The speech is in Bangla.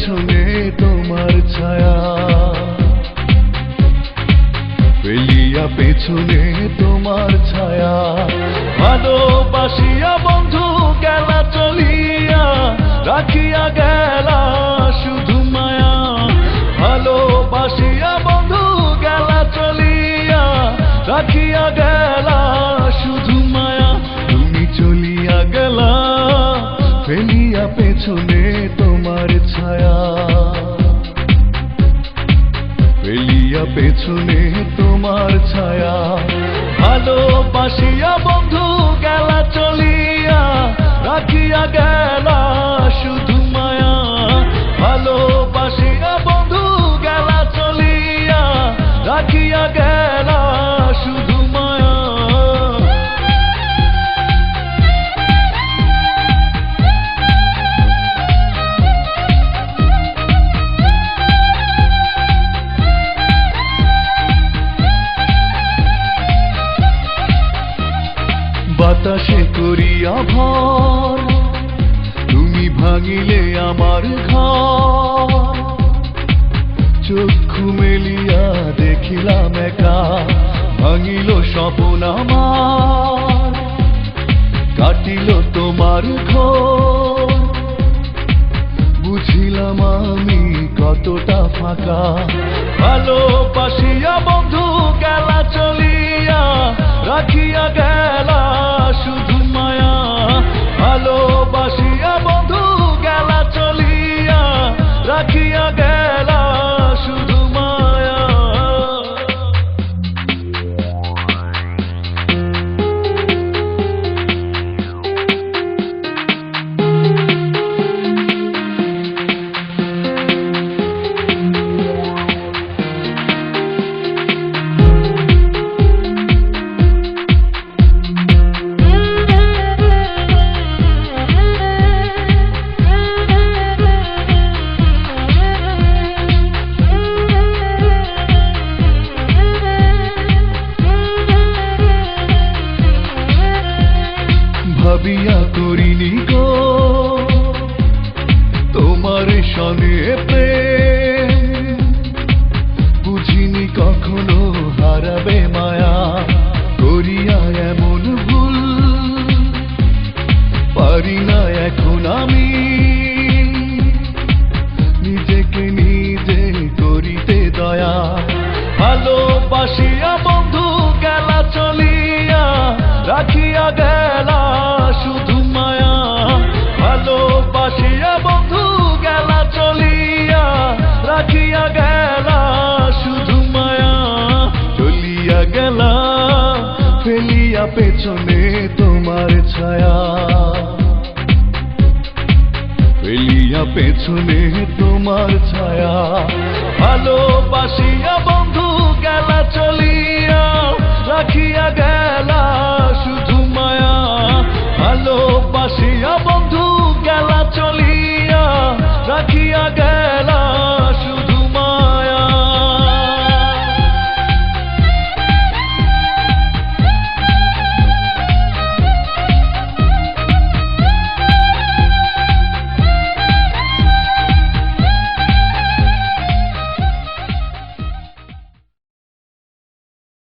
পেছনে তোমার ছায়া, ফেলিয়া পেছনে তোমার ছায়া। ভালোবাসিয়া বন্ধু গেলা চলিয়া, রাখিয়া গেলা শুধু মায়া। ভালোবাসিয়া বন্ধু গেলা চলিয়া, রাখিয়া গেলা শুধু মায়া। তুমি চলিয়া গেলা ফেলিয়া পেছনে তোমার ছায়া, ফেলিয়া পেছনে তোমার ছায়া। ভালোবাসিয়া বন্ধু গেলা চলিয়া, রাখিয়া গেলা শুধু মায়া। ভালোবাসিয়া বন্ধু গেলা চলিয়া, রাখিয়া গেলা শুধু মায়া। বাতাসে করিয়া ভর, তুমি ভাঙিলে আমার ঘর। চক্ষু মেলিয়া দেখিলাম একা, ভাঙিল স্বপ্ন আমার। কাটিল তোমার ঘর, বুঝিলাম আমি কতটা ফাঁকা। ভালোবাসিয়া বন্ধু গেলা চলিয়া, রাখিয়া গেলা শুধু মায়া। ভালোবাসিয়া বন্ধু গেলা চলিয়া, রাখিয়া গেলা শুধু মায়া। ভাবিয়া করিনি গো তোমার সনে প্রেম, বুঝিনি কখনো হারাবে মায়া। করিয়া এমন ভুল পারি না এখন আমি, নিজেকে নিজে করিতে দয়া। ভালোবাসিয়া বন্ধু গেলা চলিয়া, রাখিয়া গেলা শুধু মায়া। ভালোবাসিয়া বন্ধু গেলা চলিয়া, রাখিয়া গেলা শুধু মায়া। চলিয়া গেলা ফেলিয়া পেছনে তোমার ছায়া, ফেলিয়া পেছনে তোমার ছায়া। ভালোবাসিয়া বন্ধু গেলা চলিয়া,